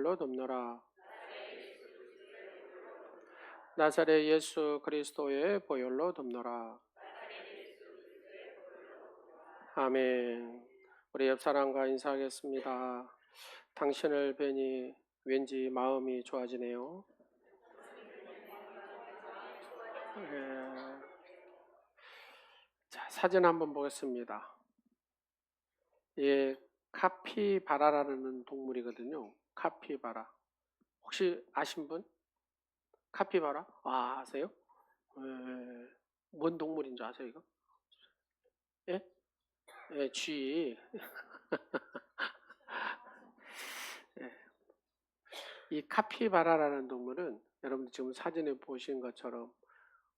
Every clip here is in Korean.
보혈로 덮노라. 나사렛 예수 그리스도의 보혈로 덮노라. 아멘. 우리 옆 사람과 인사하겠습니다. 당신을 뵈니 왠지 마음이 좋아지네요. 자, 사진 한번 보겠습니다. 예, 카피바라라는 동물이거든요. 카피바라. 혹시 아신 분? 카피바라? 아세요? 뭔 동물인 줄 아세요, 이거? 예? 예, 쥐. 예. 이 카피바라라는 동물은 여러분들 지금 사진에 보신 것처럼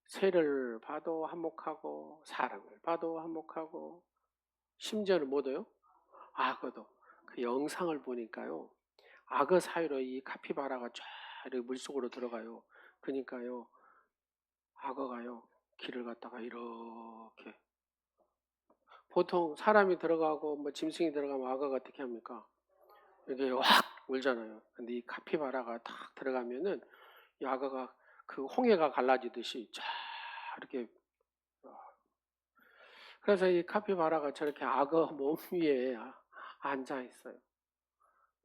새를 봐도 한몫하고 사람을 봐도 한몫하고 심지어는 뭐도요? 악어도. 그 영상을 보니까요. 악어 사이로 이 카피바라가 쫙 이렇게 물속으로 들어가요. 그러니까요. 악어가요. 길을 갔다가 이렇게 보통 사람이 들어가고 뭐 짐승이 들어가면 악어가 어떻게 합니까? 이게 확 울잖아요. 근데 이 카피바라가 탁 들어가면은 이 악어가 그 홍해가 갈라지듯이 쫙 이렇게. 그래서 이 카피바라가 저렇게 악어 몸 위에 앉아 있어요.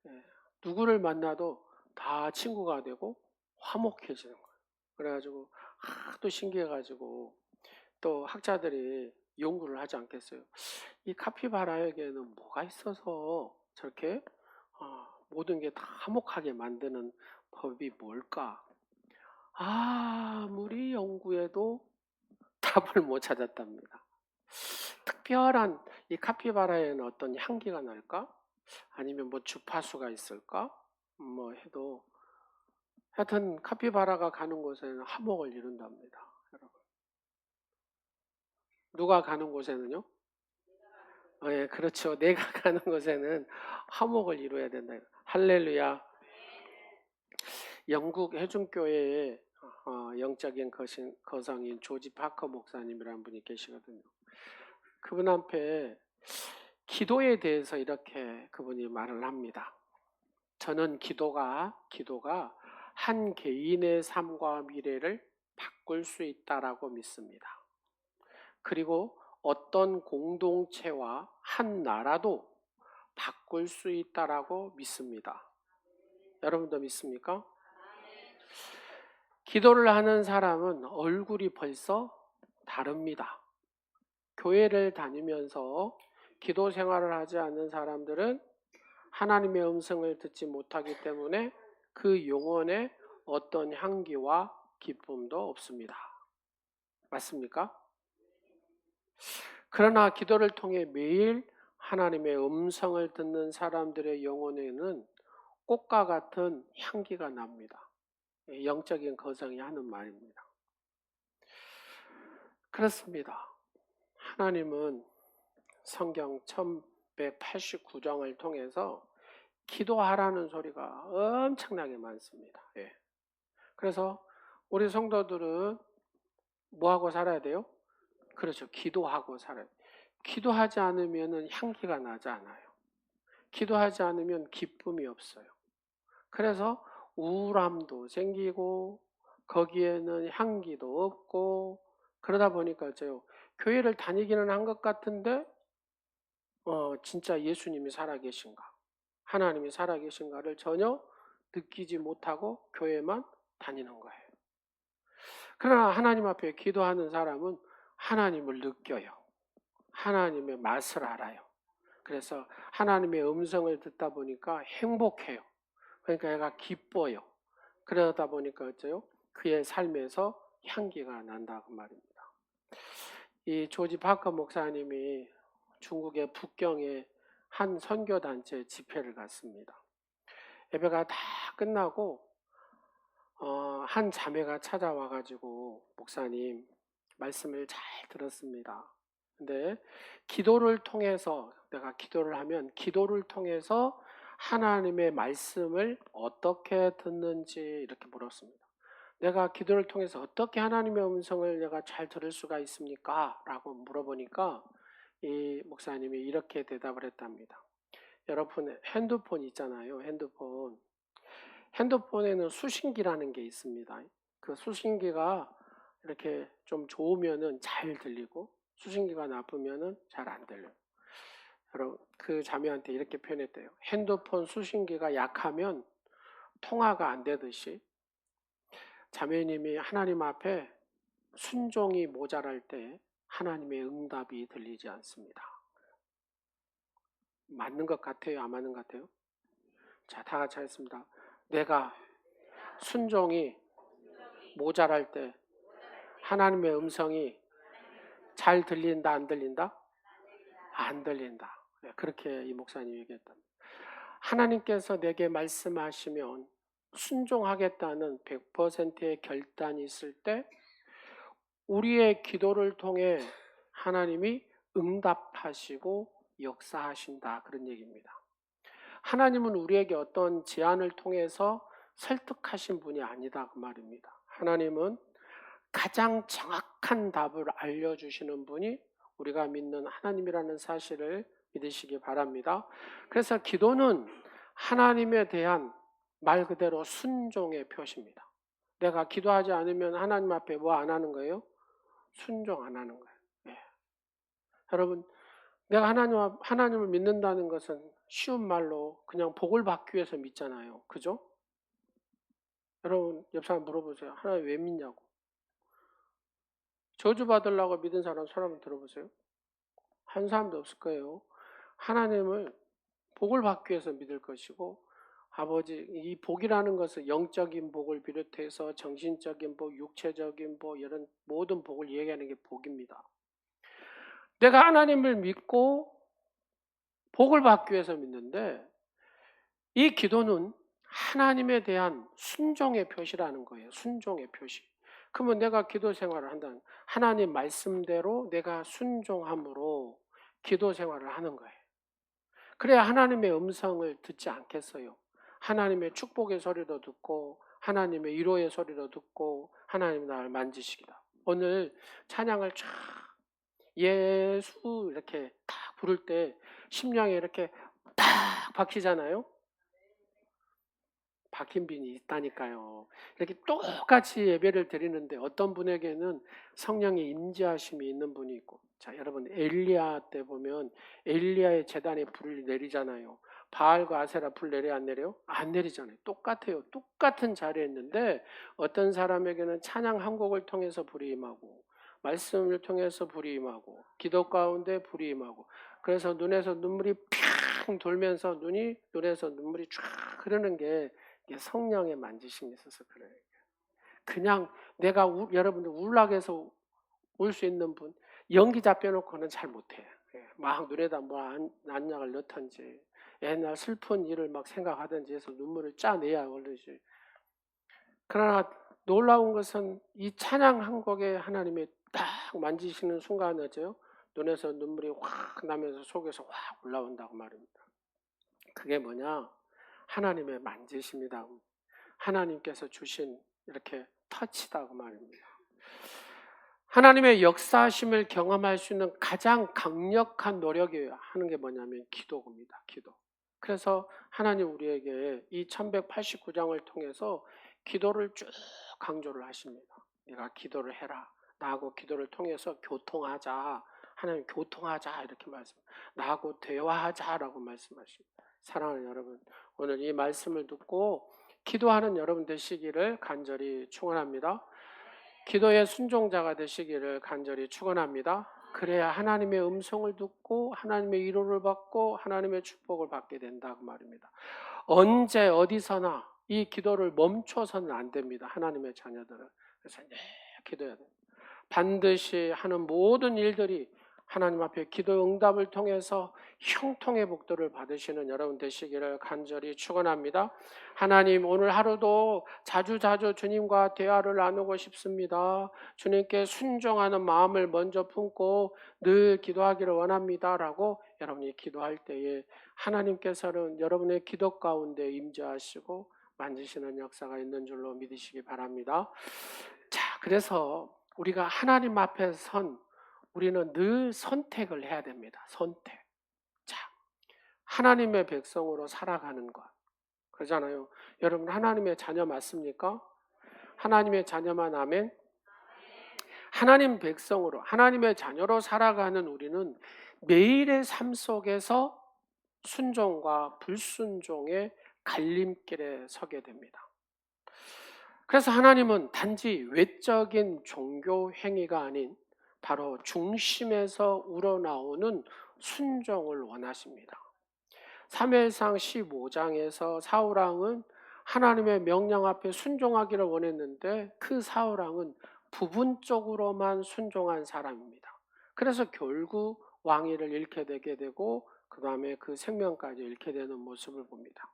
예. 누구를 만나도 다 친구가 되고 화목해지는 거예요. 그래가지고 하도 신기해가지고 또 학자들이 연구를 하지 않겠어요. 이 카피바라에게는 뭐가 있어서 저렇게 모든 게 다 화목하게 만드는 법이 뭘까? 아무리 연구해도 답을 못 찾았답니다. 특별한 이 카피바라에는 어떤 향기가 날까? 아니면 뭐 주파수가 있을까? 뭐 해도 하여튼 카피바라가 가는 곳에는 화목을 이룬답니다. 여러분. 누가 가는 곳에는요? 예, 그렇죠. 내가 가는 곳에는 화목을 이루어야 된다. 할렐루야. 영국 회중교회에 영적인 거성인 조지 파커 목사님이라는 분이 계시거든요. 그분 앞에 기도에 대해서 이렇게 그분이 말을 합니다. 저는 기도가 한 개인의 삶과 미래를 바꿀 수 있다라고 믿습니다. 그리고 어떤 공동체와 한 나라도 바꿀 수 있다라고 믿습니다. 여러분도 믿습니까? 기도를 하는 사람은 얼굴이 벌써 다릅니다. 교회를 다니면서 기도 생활을 하지 않는 사람들은 하나님의 음성을 듣지 못하기 때문에 그 영혼에 어떤 향기와 기쁨도 없습니다. 맞습니까? 그러나 기도를 통해 매일 하나님의 음성을 듣는 사람들의 영혼에는 꽃과 같은 향기가 납니다. 영적인 거성이 하는 말입니다. 그렇습니다. 하나님은 성경 1189장을 통해서 기도하라는 소리가 엄청나게 많습니다. 예. 그래서 우리 성도들은 뭐하고 살아야 돼요? 그렇죠. 기도하고 살아야 돼요. 기도하지 않으면 향기가 나지 않아요. 기도하지 않으면 기쁨이 없어요. 그래서 우울함도 생기고 거기에는 향기도 없고 그러다 보니까 교회를 다니기는 한 것 같은데 진짜 예수님이 살아계신가 하나님이 살아계신가를 전혀 느끼지 못하고 교회만 다니는 거예요. 그러나 하나님 앞에 기도하는 사람은 하나님을 느껴요. 하나님의 맛을 알아요. 그래서 하나님의 음성을 듣다 보니까 행복해요. 그러니까 얘가 기뻐요. 그러다 보니까 그의 삶에서 향기가 난다고 말입니다. 이 조지 파커 목사님이 중국의 북경에 한 선교단체 집회를 갔습니다. 예배가 다 끝나고 한 자매가 찾아와가지고 목사님 말씀을 잘 들었습니다. 근데 기도를 통해서 내가 기도를 하면 기도를 통해서 하나님의 말씀을 어떻게 듣는지 이렇게 물었습니다. 내가 기도를 통해서 어떻게 하나님의 음성을 내가 잘 들을 수가 있습니까? 라고 물어보니까 이 목사님이 이렇게 대답을 했답니다. 여러분 핸드폰 있잖아요. 핸드폰. 핸드폰에는 수신기라는 게 있습니다. 그 수신기가 이렇게 좀 좋으면은 잘 들리고 수신기가 나쁘면은 잘 안 들려요. 여러분, 그 자매한테 이렇게 표현했대요. 핸드폰 수신기가 약하면 통화가 안 되듯이 자매님이 하나님 앞에 순종이 모자랄 때 하나님의 응답이 들리지 않습니다. 맞는 것 같아요? 안 맞는 것 같아요? 자, 다 같이 하겠습니다. 내가 순종이 모자랄 때 하나님의 음성이 잘 들린다, 안 들린다? 안 들린다. 그렇게 이 목사님이 얘기했다. 하나님께서 내게 말씀하시면 순종하겠다는 100%의 결단이 있을 때 우리의 기도를 통해 하나님이 응답하시고 역사하신다. 그런 얘기입니다. 하나님은 우리에게 어떤 제안을 통해서 설득하신 분이 아니다. 그 말입니다. 하나님은 가장 정확한 답을 알려주시는 분이 우리가 믿는 하나님이라는 사실을 믿으시기 바랍니다. 그래서 기도는 하나님에 대한 말 그대로 순종의 표시입니다. 내가 기도하지 않으면 하나님 앞에 뭐 안 하는 거예요? 순종 안 하는 거예요. 예. 여러분, 내가 하나님을 믿는다는 것은 쉬운 말로 그냥 복을 받기 위해서 믿잖아요. 그죠? 여러분, 옆 사람 물어보세요. 하나님 왜 믿냐고. 저주 받으려고 믿은 사람 손 한번 들어보세요. 한 사람도 없을 거예요. 하나님을 복을 받기 위해서 믿을 것이고 아버지 이 복이라는 것은 영적인 복을 비롯해서 정신적인 복, 육체적인 복 이런 모든 복을 얘기하는 게 복입니다. 내가 하나님을 믿고 복을 받기 위해서 믿는데 이 기도는 하나님에 대한 순종의 표시라는 거예요. 순종의 표시. 그러면 내가 기도 생활을 한다는 하나님 말씀대로 내가 순종함으로 기도 생활을 하는 거예요. 그래야 하나님의 음성을 듣지 않겠어요. 하나님의 축복의 소리도 듣고 하나님의 위로의 소리도 듣고 하나님 나를 만지시기다. 오늘 찬양을 쫙 예수 이렇게 딱 부를 때 심령에 이렇게 딱 박히잖아요. 박힌 빈이 있다니까요. 이렇게 똑같이 예배를 드리는데 어떤 분에게는 성령의 임재하심이 있는 분이 있고, 자 여러분 엘리야 때 보면 엘리야의 제단에 불을 내리잖아요. 바알과 아세라 불 내려 안 내려요? 안 내리잖아요. 똑같아요. 똑같은 자리에 있는데 어떤 사람에게는 찬양 한 곡을 통해서 불이 임하고 말씀을 통해서 불이 임하고 기도 가운데 불이 임하고 그래서 눈에서 눈물이 팡 돌면서 눈에서 눈물이 쫙 흐르는 게 성령의 만지심이 있어서 그래요. 그냥 내가 여러분들 울락해서 울 수 있는 분 연기자 빼놓고는 잘 못해요. 막 눈에다 뭐 안약을 넣던지 옛날 슬픈 일을 막 생각하든지 해서 눈물을 짜내야 올르지. 그러나 놀라운 것은 이 찬양 한 곡에 하나님이 딱 만지시는 순간이죠. 눈에서 눈물이 확 나면서 속에서 확 올라온다고 말입니다. 그게 뭐냐? 하나님의 만지심이다. 하나님께서 주신 이렇게 터치다고 말입니다. 하나님의 역사하심을 경험할 수 있는 가장 강력한 노력이 하는 게 뭐냐면 기도입니다. 기도. 그래서 하나님 우리에게 이 1189장을 통해서 기도를 쭉 강조를 하십니다. 네가 기도를 해라. 나하고 기도를 통해서 교통하자. 하나님 교통하자 이렇게 나하고 대화하자라고 말씀하십니다. 사랑하는 여러분, 오늘 이 말씀을 듣고 기도하는 여러분 되시기를 간절히 축원합니다. 기도의 순종자가 되시기를 간절히 축원합니다. 그래야 하나님의 음성을 듣고 하나님의 위로를 받고 하나님의 축복을 받게 된다고 말입니다. 언제 어디서나 이 기도를 멈춰서는 안 됩니다. 하나님의 자녀들은. 그래서 기도해야 돼요. 반드시 하는 모든 일들이 하나님 앞에 기도 응답을 통해서 형통의 복들을 받으시는 여러분 되시기를 간절히 축원합니다. 하나님 오늘 하루도 자주자주 주님과 대화를 나누고 싶습니다. 주님께 순종하는 마음을 먼저 품고 늘 기도하기를 원합니다. 라고 여러분이 기도할 때에 하나님께서는 여러분의 기도 가운데 임재하시고 만지시는 역사가 있는 줄로 믿으시기 바랍니다. 자, 그래서 우리가 하나님 앞에 우리는 늘 선택을 해야 됩니다. 선택. 자, 하나님의 백성으로 살아가는 것. 그러잖아요. 여러분 하나님의 자녀 맞습니까? 하나님의 자녀만 아멘? 하나님 백성으로 하나님의 자녀로 살아가는 우리는 매일의 삶 속에서 순종과 불순종의 갈림길에 서게 됩니다. 그래서 하나님은 단지 외적인 종교 행위가 아닌 바로 중심에서 우러나오는 순종을 원하십니다. 사무엘상 15장에서 사울왕은 하나님의 명령 앞에 순종하기를 원했는데 그 사울왕은 부분적으로만 순종한 사람입니다. 그래서 결국 왕위를 잃게 되고 그 다음에 그 생명까지 잃게 되는 모습을 봅니다.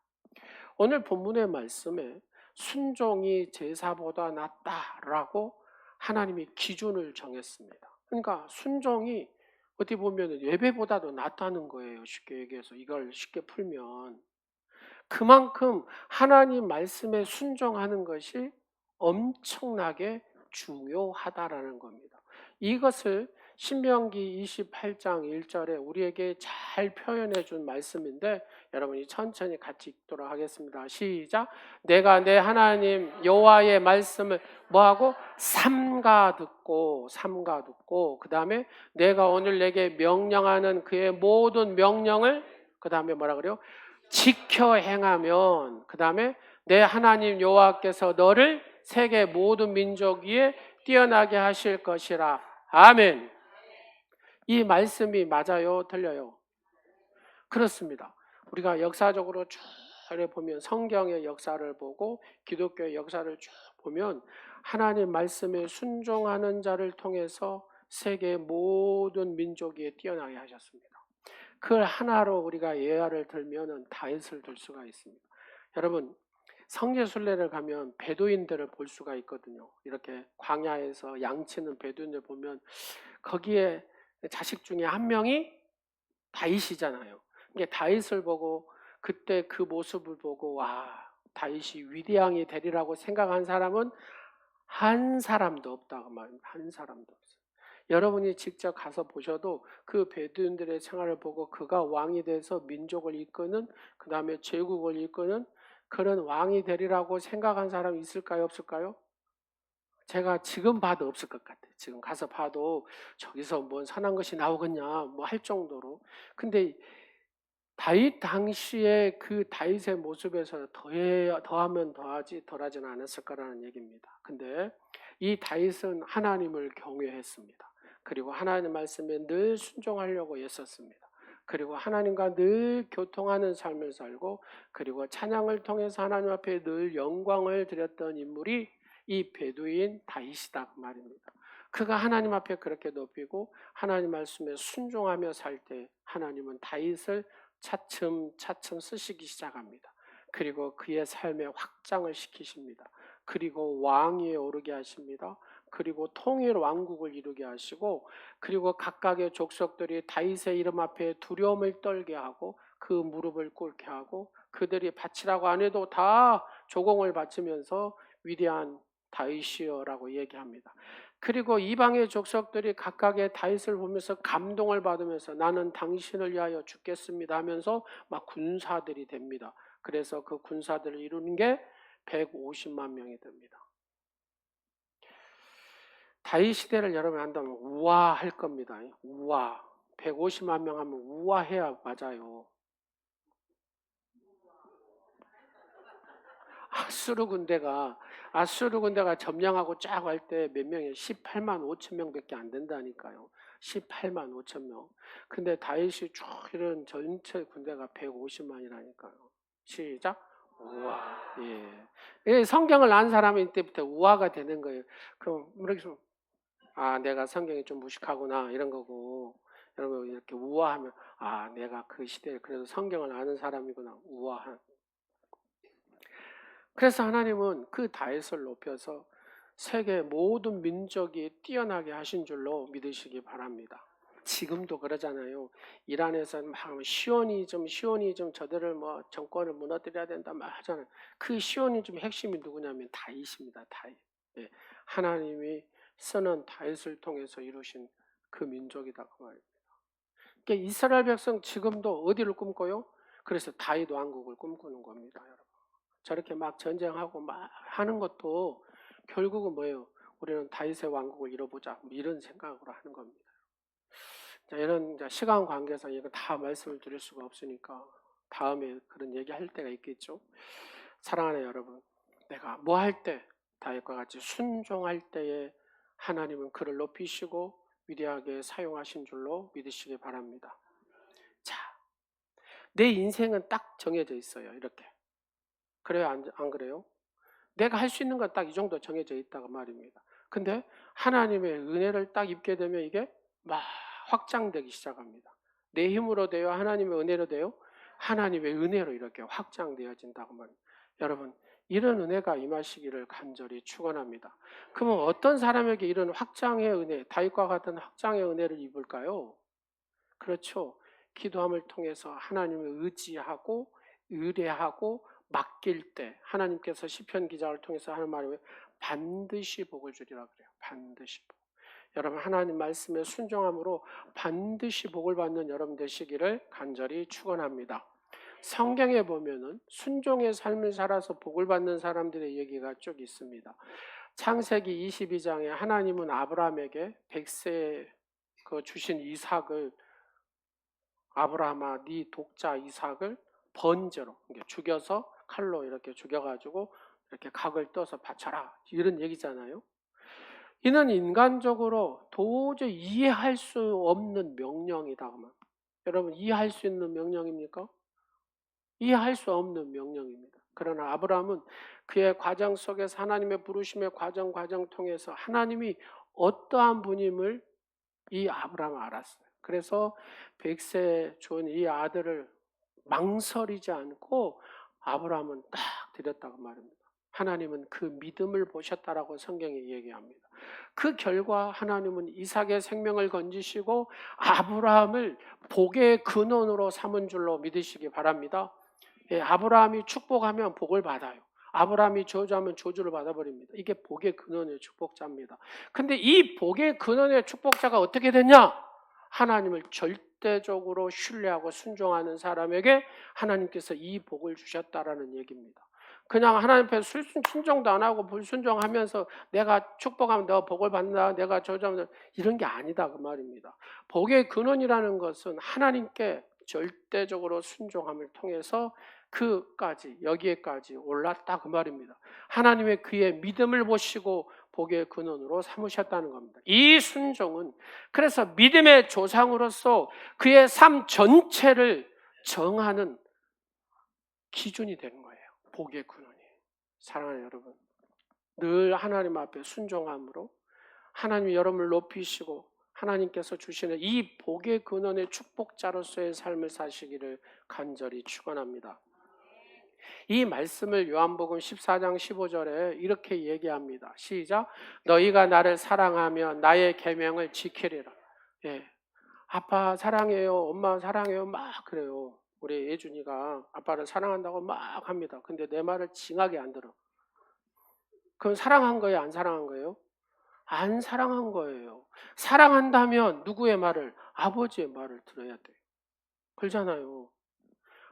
오늘 본문의 말씀에 순종이 제사보다 낫다라고 하나님이 기준을 정했습니다. 그러니까 순종이 어떻게 보면 예배보다도 낫다는 거예요. 쉽게 얘기해서 이걸 쉽게 풀면 그만큼 하나님 말씀에 순종하는 것이 엄청나게 중요하다라는 겁니다. 이것을 신명기 28장 1절에 우리에게 잘 표현해 준 말씀인데 여러분이 천천히 같이 읽도록 하겠습니다. 시작. 내가 내 하나님 여호와의 말씀을 뭐하고 삼가 듣고 그 다음에 내가 오늘 내게 명령하는 그의 모든 명령을 그 다음에 뭐라 그래요? 지켜 행하면 그 다음에 내 하나님 여호와께서 너를 세계 모든 민족 위에 뛰어나게 하실 것이라. 아멘. 이 말씀이 맞아요? 틀려요? 그렇습니다. 우리가 역사적으로 쭉 보면 성경의 역사를 보고 기독교의 역사를 쭉 보면 하나님 말씀에 순종하는 자를 통해서 세계 모든 민족이 뛰어나게 하셨습니다. 그걸 하나로 우리가 예화를 들면 다윗을 들 수가 있습니다. 여러분 성지순례를 가면 베두인들을 볼 수가 있거든요. 이렇게 광야에서 양치는 베두인들 보면 거기에 자식 중에 한 명이 다윗이잖아요. 이게 다윗을 보고 그때 그 모습을 보고 와 다윗이 위대왕이 되리라고 생각한 사람은 한 사람도 없다고 말합니다. 한 사람도 없어요. 여러분이 직접 가서 보셔도 그 베두인들의 생활을 보고 그가 왕이 돼서 민족을 이끄는 그 다음에 제국을 이끄는 그런 왕이 되리라고 생각한 사람이 있을까요? 없을까요? 제가 지금 봐도 없을 것 같아요. 지금 가서 봐도 저기서 뭔 선한 것이 나오겠냐 뭐 할 정도로. 근데 다윗 당시에 그 다윗의 모습에서 더하면 더하지 덜하지는 않았을 거라는 얘기입니다. 근데 이 다윗은 하나님을 경외했습니다. 그리고 하나님 말씀에 늘 순종하려고 애썼습니다. 그리고 하나님과 늘 교통하는 삶을 살고 그리고 찬양을 통해서 하나님 앞에 늘 영광을 드렸던 인물이 이 베두인 다윗이다 그 말입니다. 그가 하나님 앞에 그렇게 높이고 하나님 말씀에 순종하며 살 때 하나님은 다윗을 차츰 쓰시기 시작합니다. 그리고 그의 삶의 확장을 시키십니다. 그리고 왕위에 오르게 하십니다. 그리고 통일 왕국을 이루게 하시고 그리고 각각의 족속들이 다윗의 이름 앞에 두려움을 떨게 하고 그 무릎을 꿇게 하고 그들이 바치라고 안 해도 다 조공을 바치면서 위대한 다윗이여라고 얘기합니다. 그리고 이방의 족속들이 각각의 다윗을 보면서 감동을 받으면서 나는 당신을 위하여 죽겠습니다 하면서 막 군사들이 됩니다. 그래서 그 군사들을 이루는 게 150만 명이 됩니다. 다윗 시대를 여러분 한다면 우아할 겁니다. 우아. 150만 명 하면 우아해야 맞아요. 아수르 군대가 점령하고 쫙 할 때 몇 명이에요? 18만 5천 명밖에 안 된다니까요. 18만 5천 명. 근데 다윗이 쭉 이런 전체 군대가 150만이라니까요. 시작. 우와. 예. 성경을 안 사람은 이때부터 우화가 되는 거예요. 그럼 이렇게 내가 성경이 좀 무식하구나 이런 거고. 여러분 이렇게 우화하면 내가 그 시대에 그래도 성경을 아는 사람이구나. 우화한. 그래서 하나님은 그 다윗을 높여서 세계 모든 민족이 뛰어나게 하신 줄로 믿으시기 바랍니다. 지금도 그러잖아요. 이란에서 막 시오니즘 저들을 뭐 정권을 무너뜨려야 된다 막 하잖아요. 그 시오니즘 핵심이 누구냐면 다윗입니다. 다윗. 예. 하나님이 쓰는 다윗을 통해서 이루신 그 민족이다 그 말입니다. 그러니까 이스라엘 백성 지금도 어디를 꿈꿔요? 그래서 다윗 왕국을 꿈꾸는 겁니다, 여러분. 저렇게 막 전쟁하고 막 하는 것도 결국은 뭐예요? 우리는 다윗의 왕국을 이뤄보자, 뭐 이런 생각으로 하는 겁니다. 자, 이런 시간 관계상 이거 다 말씀을 드릴 수가 없으니까 다음에 그런 얘기할 때가 있겠죠. 사랑하는 여러분, 내가 뭐 할 때, 다윗과 같이 순종할 때에 하나님은 그를 높이시고 위대하게 사용하신 줄로 믿으시기 바랍니다. 자, 내 인생은 딱 정해져 있어요. 이렇게. 그래요? 안 그래요? 내가 할 수 있는 건 딱 이 정도 정해져 있다고 말입니다. 근데 하나님의 은혜를 딱 입게 되면 이게 막 확장되기 시작합니다. 내 힘으로 돼요? 하나님의 은혜로 돼요? 하나님의 은혜로 이렇게 확장되어진다고 말입니다. 여러분, 이런 은혜가 임하시기를 간절히 축원합니다. 그러면 어떤 사람에게 이런 확장의 은혜, 다윗과 같은 확장의 은혜를 입을까요? 그렇죠. 기도함을 통해서 하나님을 의지하고 의뢰하고 맡길 때 하나님께서 시편 기자를 통해서 하는 말이 반드시 복을 주리라 그래요. 반드시 복. 여러분 하나님 말씀에 순종함으로 반드시 복을 받는 여러분 되시기를 간절히 축원합니다. 성경에 보면은 순종의 삶을 살아서 복을 받는 사람들의 얘기가 쭉 있습니다. 창세기 22장에 하나님은 아브라함에게 100세 그 주신 이삭을 아브라함아 네 독자 이삭을 번제로 죽여서 칼로 이렇게 죽여가지고 이렇게 각을 떠서 바쳐라 이런 얘기잖아요. 이는 인간적으로 도저히 이해할 수 없는 명령이다. 여러분 이해할 수 있는 명령입니까? 이해할 수 없는 명령입니다. 그러나 아브라함은 그의 과정 속에서 하나님의 부르심의 과정 통해서 하나님이 어떠한 분임을 이 아브라함은 알았어요. 그래서 100세 준 이 아들을 망설이지 않고 아브라함은 딱 드렸다고 말합니다. 하나님은 그 믿음을 보셨다라고 성경이 얘기합니다. 그 결과 하나님은 이삭의 생명을 건지시고 아브라함을 복의 근원으로 삼은 줄로 믿으시기 바랍니다. 예, 아브라함이 축복하면 복을 받아요. 아브라함이 저주하면 저주를 받아버립니다. 이게 복의 근원의 축복자입니다. 근데 이 복의 근원의 축복자가 어떻게 되냐? 하나님을 절대적으로 신뢰하고 순종하는 사람에게 하나님께서 이 복을 주셨다라는 얘기입니다. 그냥 하나님 앞에 순종도 안 하고 불순종하면서 내가 축복하면 내가 복을 받는다, 내가 저주하면 이런 게 아니다 그 말입니다. 복의 근원이라는 것은 하나님께 절대적으로 순종함을 통해서 여기에까지 올랐다 그 말입니다. 하나님의 그의 믿음을 보시고 복의 근원으로 삼으셨다는 겁니다. 이 순종은 그래서 믿음의 조상으로서 그의 삶 전체를 정하는 기준이 되는 거예요. 복의 근원이. 사랑하는 여러분, 늘 하나님 앞에 순종함으로 하나님이 여러분을 높이시고 하나님께서 주시는 이 복의 근원의 축복자로서의 삶을 사시기를 간절히 축원합니다. 이 말씀을 요한복음 14장 15절에 이렇게 얘기합니다. 시작. 너희가 나를 사랑하면 나의 계명을 지키리라. 예. 아빠 사랑해요. 엄마 사랑해요. 막 그래요. 우리 예준이가 아빠를 사랑한다고 막 합니다. 근데 내 말을 징하게 안 들어. 그럼 사랑한 거예요? 안 사랑한 거예요? 안 사랑한 거예요. 사랑한다면 누구의 말을? 아버지의 말을 들어야 돼요. 그러잖아요.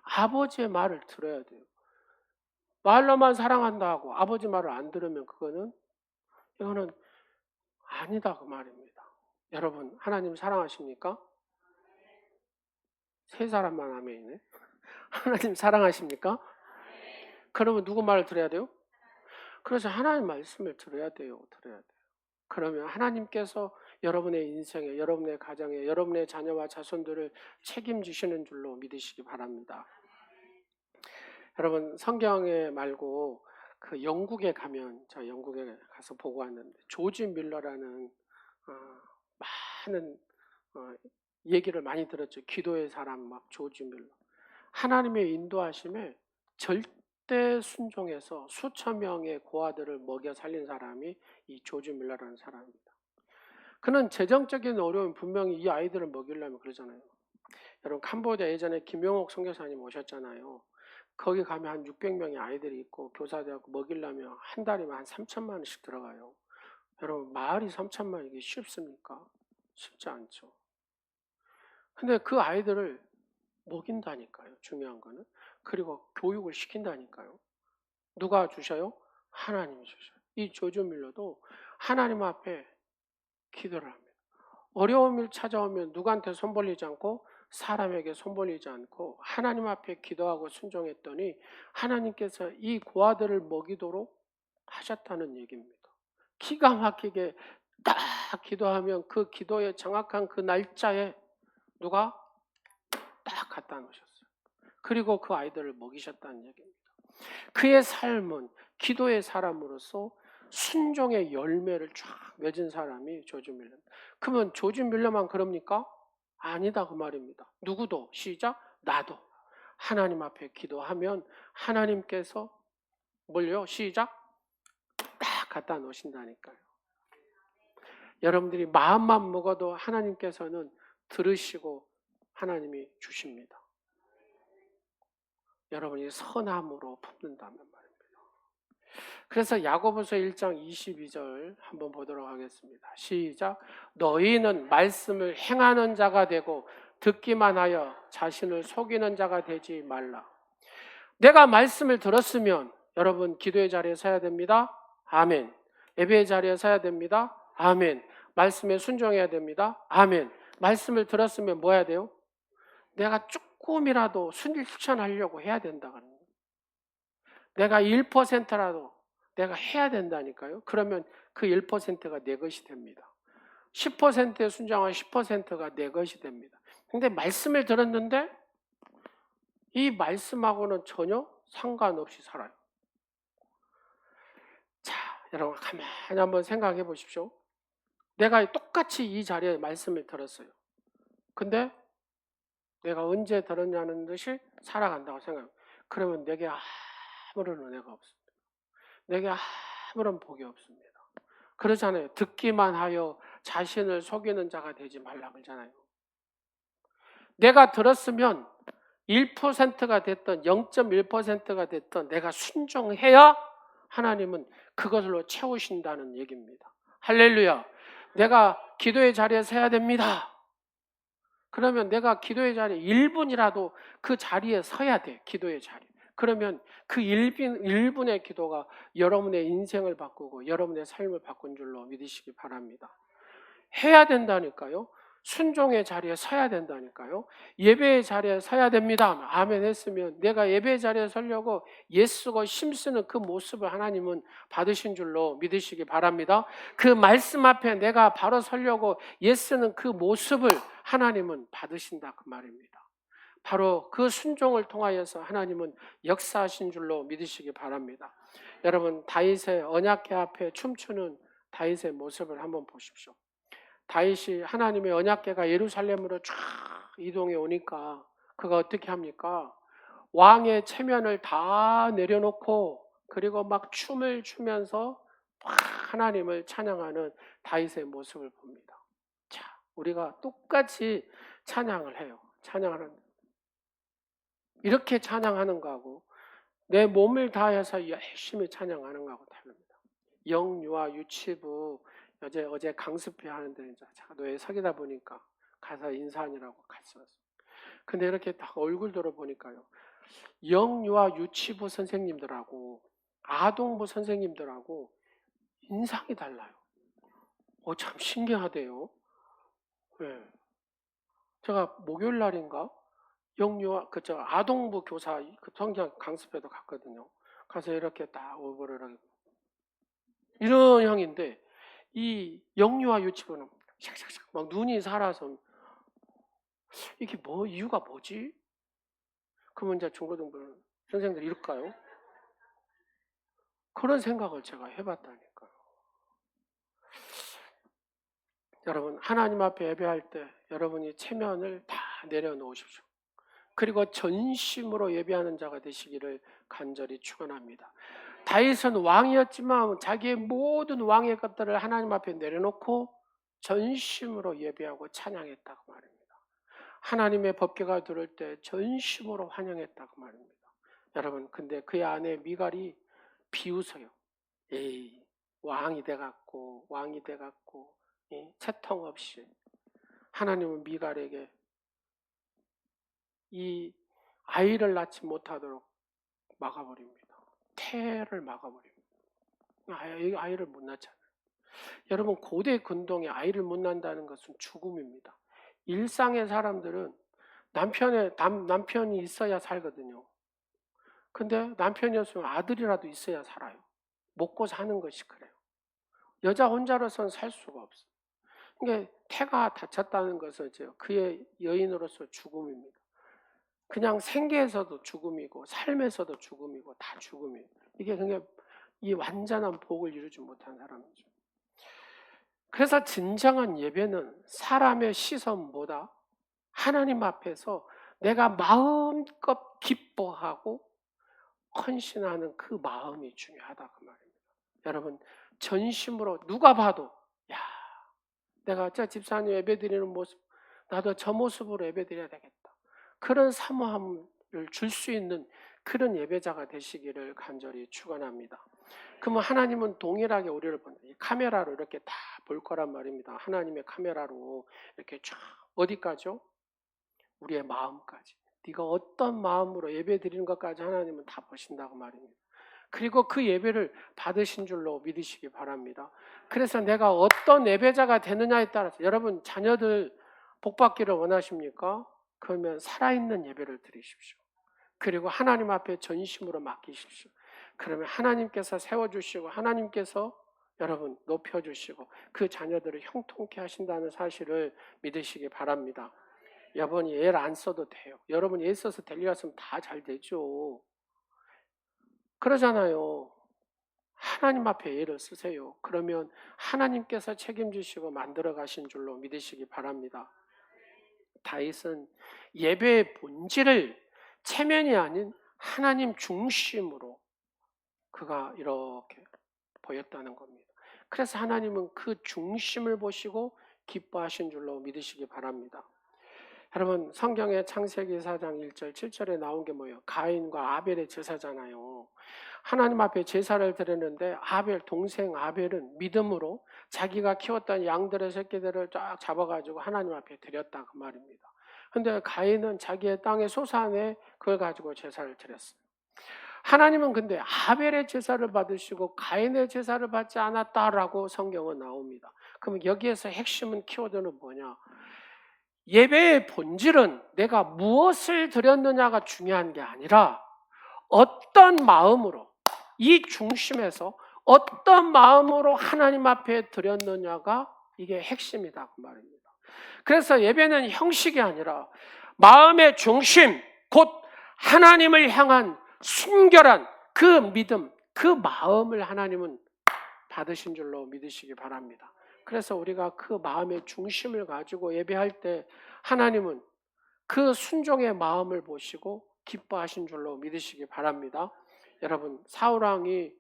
아버지의 말을 들어야 돼요. 말로만 사랑한다 하고 아버지 말을 안 들으면 이거는 아니다 그 말입니다. 여러분 하나님 사랑하십니까? 세 사람만 아멘이네. 하나님 사랑하십니까? 그러면 누구 말을 들어야 돼요? 그래서 하나님 말씀을 들어야 돼요. 그러면 하나님께서 여러분의 인생에, 여러분의 가정에, 여러분의 자녀와 자손들을 책임지시는 줄로 믿으시기 바랍니다. 여러분 성경에 말고 그 영국에 가면 저 영국에 가서 보고 왔는데 조지 밀러라는 많은 얘기를 많이 들었죠. 기도의 사람 막 조지 밀러. 하나님의 인도하심에 절대 순종해서 수천 명의 고아들을 먹여 살린 사람이 이 조지 밀러라는 사람입니다. 그는 재정적인 어려움 분명히 이 아이들을 먹이려면 그러잖아요. 여러분 캄보디아 예전에 김용옥 선교사님 오셨잖아요. 거기 가면 한 600명의 아이들이 있고 교사되고 먹이려면 한 달이면 한 3천만 원씩 들어가요. 여러분 마을이 3천만 이게 쉽습니까? 쉽지 않죠. 근데 그 아이들을 먹인다니까요. 중요한 거는. 그리고 교육을 시킨다니까요. 누가 주셔요? 하나님이 주셔요. 이 조지 밀러도 하나님 앞에 기도를 합니다. 어려운 일 찾아오면 누구한테 손 벌리지 않고 사람에게 손 벌리지 않고 하나님 앞에 기도하고 순종했더니 하나님께서 이 고아들을 먹이도록 하셨다는 얘기입니다. 기가 막히게 딱 기도하면 그 기도의 정확한 그 날짜에 누가 딱 갖다 놓으셨어요. 그리고 그 아이들을 먹이셨다는 얘기입니다. 그의 삶은 기도의 사람으로서 순종의 열매를 쫙 맺은 사람이 조지 밀러. 그러면 조지 밀러만 그럽니까? 아니다 그 말입니다. 누구도 시작 나도 하나님 앞에 기도하면 하나님께서 뭘요? 시작 딱 갖다 놓으신다니까요. 여러분들이 마음만 먹어도 하나님께서는 들으시고 하나님이 주십니다. 여러분이 선함으로 품는다면 말입니다. 그래서 야고보서 1장 22절 한번 보도록 하겠습니다. 시작. 너희는 말씀을 행하는 자가 되고 듣기만 하여 자신을 속이는 자가 되지 말라. 내가 말씀을 들었으면 여러분 기도의 자리에 서야 됩니다. 아멘. 예배의 자리에 서야 됩니다. 아멘. 말씀에 순종해야 됩니다. 아멘. 말씀을 들었으면 뭐 해야 돼요? 내가 조금이라도 실천하려고 해야 된다. 내가 1%라도 내가 해야 된다니까요. 그러면 그 1%가 내 것이 됩니다. 10%에 순종한 10%가 내 것이 됩니다. 근데 말씀을 들었는데 이 말씀하고는 전혀 상관없이 살아요. 자, 여러분 가만히 한번 생각해 보십시오. 내가 똑같이 이 자리에 말씀을 들었어요. 근데 내가 언제 들었냐는 듯이 살아간다고 생각해요. 그러면 내게 아무런 은혜가 없습니다. 내게 아무런 복이 없습니다. 그러잖아요. 듣기만 하여 자신을 속이는 자가 되지 말라 그러잖아요. 내가 들었으면 1%가 됐던 0.1%가 됐던 내가 순종해야 하나님은 그것으로 채우신다는 얘기입니다. 할렐루야. 내가 기도의 자리에 서야 됩니다. 그러면 내가 기도의 자리에 1분이라도 그 자리에 서야 돼. 기도의 자리. 그러면 그 1분의 기도가 여러분의 인생을 바꾸고 여러분의 삶을 바꾼 줄로 믿으시기 바랍니다. 해야 된다니까요. 순종의 자리에 서야 된다니까요. 예배의 자리에 서야 됩니다. 아멘 했으면 내가 예배의 자리에 서려고 예수고 힘쓰는 그 모습을 하나님은 받으신 줄로 믿으시기 바랍니다. 그 말씀 앞에 내가 바로 서려고 예수는 그 모습을 하나님은 받으신다 그 말입니다. 바로 그 순종을 통하여서 하나님은 역사하신 줄로 믿으시기 바랍니다. 여러분 다윗의 언약궤 앞에 춤추는 다윗의 모습을 한번 보십시오. 다윗이 하나님의 언약궤가 예루살렘으로 쫙 이동해 오니까 그가 어떻게 합니까? 왕의 체면을 다 내려놓고 그리고 막 춤을 추면서 막 하나님을 찬양하는 다윗의 모습을 봅니다. 자, 우리가 똑같이 찬양을 해요. 찬양하는 이렇게 찬양하는 거하고 내 몸을 다해서 열심히 찬양하는 거하고 다릅니다. 영유아 유치부 어제 강습회 하는데 이제 자도에 서기다 보니까 가서 인사하느라고 같이 왔어요. 근데 이렇게 딱 얼굴 들어보니까요. 영유아 유치부 선생님들하고 아동부 선생님들하고 인상이 달라요. 참 신기하대요. 네. 제가 목요일 날인가 영유아 아동부 교사 그 성경 강습회도 갔거든요. 가서 이렇게 딱 얼굴을 이런 형인데 이 영유아 유치부는 샥샥샥 막 눈이 살아서 이게 뭐 이유가 뭐지? 그러면 이제 중고등부 선생님들 이럴까요? 그런 생각을 제가 해봤다니까요. 여러분 하나님 앞에 예배할 때 여러분이 체면을 다 내려놓으십시오. 그리고 전심으로 예배하는 자가 되시기를 간절히 축원합니다. 다윗은 왕이었지만 자기의 모든 왕의 것들을 하나님 앞에 내려놓고 전심으로 예배하고 찬양했다고 말입니다. 하나님의 법궤가 들을 때 전심으로 환영했다고 말입니다. 여러분 근데 그의 아내 미갈이 비웃어요. 에이 왕이 돼갖고 채통 없이 하나님은 미갈에게 이 아이를 낳지 못하도록 막아버립니다. 태를 막아버립니다. 아이를 못 낳잖아요. 여러분, 고대 근동에 아이를 못 낳는다는 것은 죽음입니다. 일상의 사람들은 남편이 있어야 살거든요. 근데 남편이 없으면 아들이라도 있어야 살아요. 먹고 사는 것이 그래요. 여자 혼자로서는 살 수가 없어요. 그러니까 태가 다쳤다는 것은 그의 여인으로서 죽음입니다. 그냥 생계에서도 죽음이고 삶에서도 죽음이고 다 죽음이에요. 이게 그냥 이 완전한 복을 이루지 못한 사람이죠. 그래서 진정한 예배는 사람의 시선보다 하나님 앞에서 내가 마음껏 기뻐하고 헌신하는 그 마음이 중요하다 그 말입니다. 여러분, 전심으로 누가 봐도 야, 내가 저 집사님 예배드리는 모습, 나도 저 모습으로 예배드려야 되겠다. 그런 사모함을 줄 수 있는 그런 예배자가 되시기를 간절히 축원합니다. 그러면 하나님은 동일하게 우리를 본다. 카메라로 이렇게 다 볼 거란 말입니다. 하나님의 카메라로 이렇게 쫙 어디까지요? 우리의 마음까지. 네가 어떤 마음으로 예배 드리는 것까지 하나님은 다 보신다고 말입니다. 그리고 그 예배를 받으신 줄로 믿으시기 바랍니다. 그래서 내가 어떤 예배자가 되느냐에 따라서 여러분 자녀들 복받기를 원하십니까? 그러면 살아있는 예배를 드리십시오. 그리고 하나님 앞에 전심으로 맡기십시오. 그러면 하나님께서 세워주시고 하나님께서 여러분 높여주시고 그 자녀들을 형통케 하신다는 사실을 믿으시기 바랍니다. 여러분이 애를 안 써도 돼요. 여러분이 애 써서 될 일 같으면 다 잘 되죠. 그러잖아요. 하나님 앞에 애를 쓰세요. 그러면 하나님께서 책임지시고 만들어 가신 줄로 믿으시기 바랍니다. 다윗은 예배의 본질을 체면이 아닌 하나님 중심으로 그가 이렇게 보였다는 겁니다. 그래서 하나님은 그 중심을 보시고 기뻐하신 줄로 믿으시기 바랍니다. 여러분, 성경의 창세기 4장 1절 7절에 나온 게 뭐예요? 가인과 아벨의 제사잖아요. 하나님 앞에 제사를 드렸는데 동생 아벨은 믿음으로 자기가 키웠던 양들의 새끼들을 쫙 잡아가지고 하나님 앞에 드렸다 그 말입니다. 근데 가인은 자기의 땅의 소산에 그걸 가지고 제사를 드렸어요. 하나님은 근데 아벨의 제사를 받으시고 가인의 제사를 받지 않았다라고 성경은 나옵니다. 그럼 여기에서 핵심은 키워드는 뭐냐? 예배의 본질은 내가 무엇을 드렸느냐가 중요한 게 아니라 어떤 마음으로 이 중심에서 어떤 마음으로 하나님 앞에 드렸느냐가 이게 핵심이다 그 말입니다. 그래서 예배는 형식이 아니라 마음의 중심, 곧 하나님을 향한 순결한 그 믿음, 그 마음을 하나님은 받으신 줄로 믿으시기 바랍니다. 그래서 우리가 그 마음의 중심을 가지고 예배할 때 하나님은 그 순종의 마음을 보시고 기뻐하신 줄로 믿으시기 바랍니다. 여러분, 사울왕이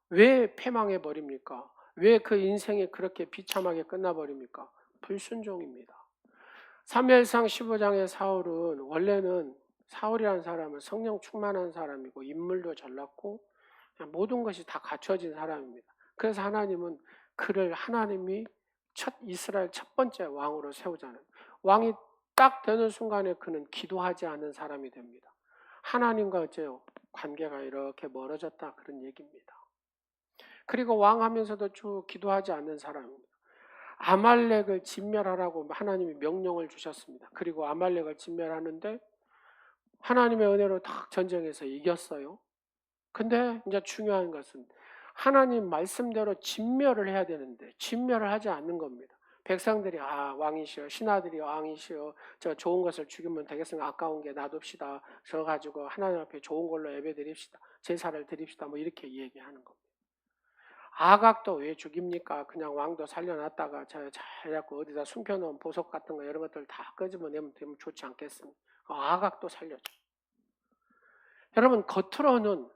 왜 패망해 버립니까? 왜 그 인생이 그렇게 비참하게 끝나버립니까? 불순종입니다. 사무엘상 15장의 사울은 원래는 사울이라는 사람은 성령 충만한 사람이고 인물도 잘났고 모든 것이 다 갖춰진 사람입니다. 그래서 하나님은 그를 하나님이 이스라엘 첫 번째 왕으로 세우잖아요. 왕이 딱 되는 순간에 그는 기도하지 않는 사람이 됩니다. 하나님과 어째요? 관계가 이렇게 멀어졌다 그런 얘기입니다. 그리고 왕하면서도 쭉 기도하지 않는 사람입니다. 아말렉을 진멸하라고 하나님이 명령을 주셨습니다. 그리고 아말렉을 진멸하는데 하나님의 은혜로 딱 전쟁에서 이겼어요. 근데 이제 중요한 것은 하나님 말씀대로 진멸을 해야 되는데 진멸을 하지 않는 겁니다. 백성들이 왕이시여, 신하들이 왕이시여, 저 좋은 것을 죽이면 되겠으면 아까운 게 놔둡시다. 저 가지고 하나님 앞에 좋은 걸로 예배 드립시다. 제사를 드립시다. 뭐 이렇게 얘기하는 겁니다. 아각도 왜 죽입니까? 그냥 왕도 살려놨다가 자꾸 어디다 숨겨놓은 보석 같은 거 이런 것들 다 끄집어내면 되면 좋지 않겠습니까? 아각도 살려줘. 여러분, 겉으로는